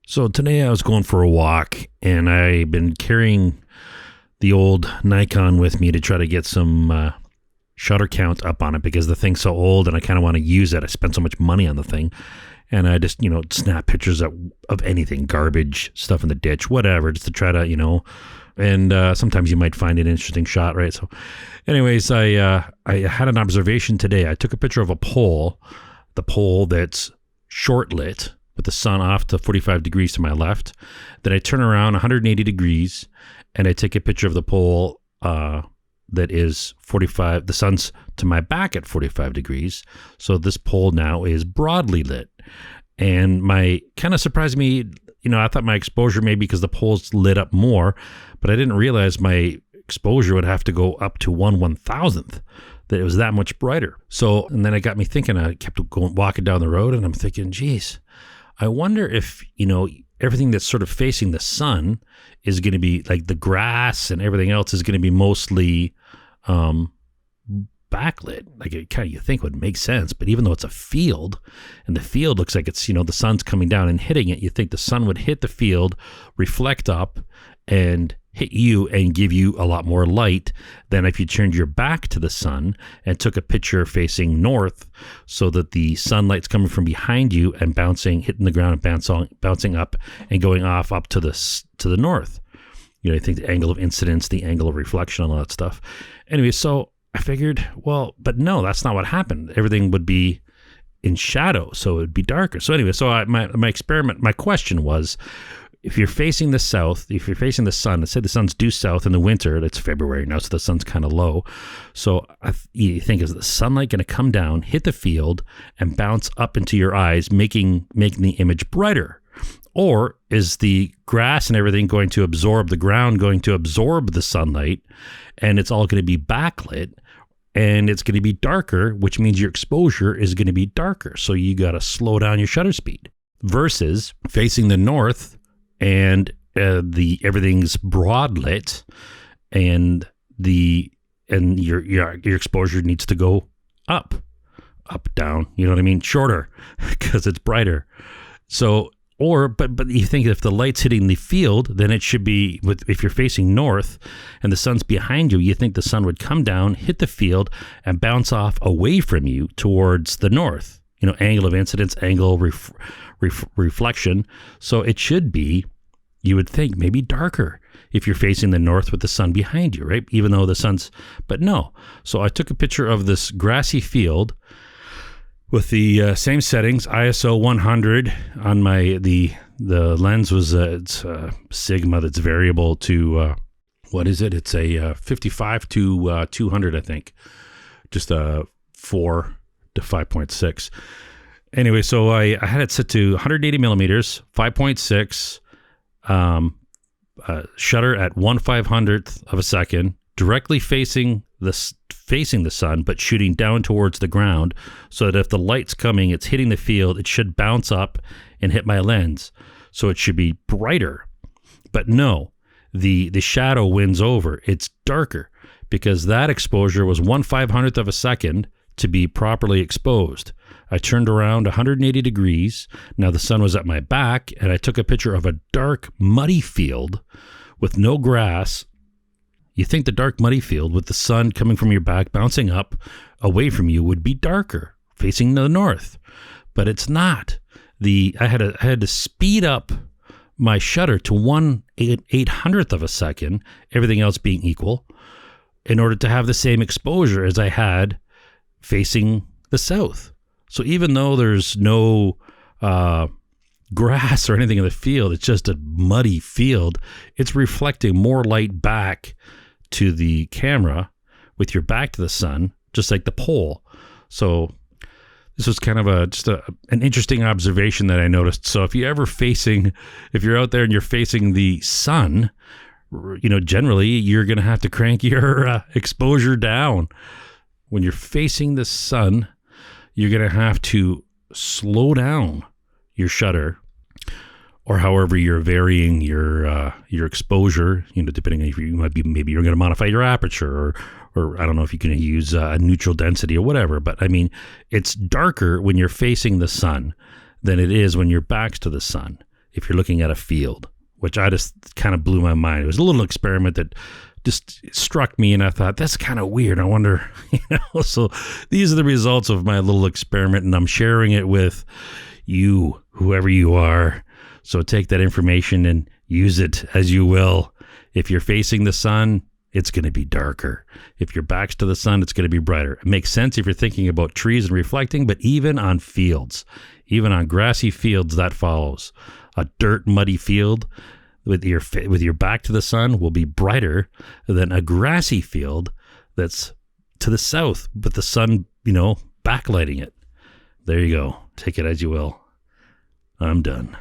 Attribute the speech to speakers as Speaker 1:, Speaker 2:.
Speaker 1: So today I was going for a walk and I've been carrying the old Nikon with me to try to get some shutter count up on it because the thing's so old and I kind of want to use it. I spent so much money on the thing and I just, snap pictures of anything, garbage, stuff in the ditch, whatever, just to try to, and sometimes you might find an interesting shot, right? So anyways, I had an observation today. I took a picture of the pole that's short lit, with the sun off to 45 degrees to my left. Then I turn around 180 degrees and I take a picture of the pole that is 45. The sun's to my back at 45 degrees. So this pole now is broadly lit. And my kind of surprised me, I thought my exposure maybe because the pole's lit up more, but I didn't realize my exposure would have to go up to 1/1000th. That it was that much brighter. So, and then it got me thinking, I kept walking down the road and I'm thinking, geez, I wonder if, everything that's sort of facing the sun is going to be like the grass and everything else is going to be mostly backlit. Like it kind of you think would make sense, but even though it's a field and the field looks like it's, the sun's coming down and hitting it, you think the sun would hit the field, reflect up and hit you and give you a lot more light than if you turned your back to the sun and took a picture facing north so that the sunlight's coming from behind you and hitting the ground and bouncing up and going off up to the north. I think the angle of incidence, the angle of reflection, all that stuff. Anyway, so I figured, but no, that's not what happened. Everything would be in shadow, so it would be darker. So anyway, my question was, if you're facing the south, if you're facing the sun, let's say the sun's due south in the winter, it's February now, so the sun's kind of low. So you think, is the sunlight going to come down, hit the field, and bounce up into your eyes, making the image brighter? Or is the grass and everything going to absorb the sunlight, and it's all going to be backlit, and it's going to be darker, which means your exposure is going to be darker. So you got to slow down your shutter speed. Versus facing the north, and everything's broad lit, and your exposure needs to go up, down. You know what I mean? Shorter, because it's brighter. So, but you think if the light's hitting the field, then it should be if you're facing north and the sun's behind you, you think the sun would come down, hit the field, and bounce off away from you towards the north. Angle of incidence, angle reflection. So it should be, you would think, maybe darker if you're facing the north with the sun behind you, right? Even though but no. So I took a picture of this grassy field with the same settings, ISO 100 on the lens was it's Sigma that's variable to, what is it? It's a 55 to 200, I think. Just a 4 to 5.6. Anyway, so I had it set to 180 millimeters, 5.6, shutter at 1/500th of a second, directly facing the sun, but shooting down towards the ground, so that if the light's coming, it's hitting the field, it should bounce up and hit my lens. So it should be brighter. But no, the shadow wins over. It's darker because that exposure was 1/500th of a second to be properly exposed. I turned around 180 degrees. Now the sun was at my back, and I took a picture of a dark, muddy field with no grass. You think the dark, muddy field with the sun coming from your back, bouncing up away from you, would be darker, facing the north, but it's not. I had to speed up my shutter to 1/800th of a second, everything else being equal, in order to have the same exposure as I had facing the south. So even though there's no grass or anything in the field, it's just a muddy field, it's reflecting more light back to the camera with your back to the sun, just like the pole. So this was kind of an interesting observation that I noticed. So if you're out there and you're facing the sun, generally you're going to have to crank your exposure down. When you're facing the sun, you're going to have to slow down your shutter, or however you're varying your exposure, depending on if maybe you're going to modify your aperture, or I don't know if you can use a neutral density or whatever. But I mean, it's darker when you're facing the sun than it is when your back's to the sun. if you're looking at a field, which I just kind of blew my mind. It was a little experiment that just struck me, and I thought, that's kind of weird. I wonder, so these are the results of my little experiment, and I'm sharing it with you, whoever you are. So take that information and use it as you will. If you're facing the sun, it's going to be darker. If your back's to the sun, it's going to be brighter. It makes sense if you're thinking about trees and reflecting, but even on fields, even on grassy fields, that follows. A dirt, muddy field with your back to the sun will be brighter than a grassy field that's to the south, but the sun, backlighting it. There you go. Take it as you will. I'm done.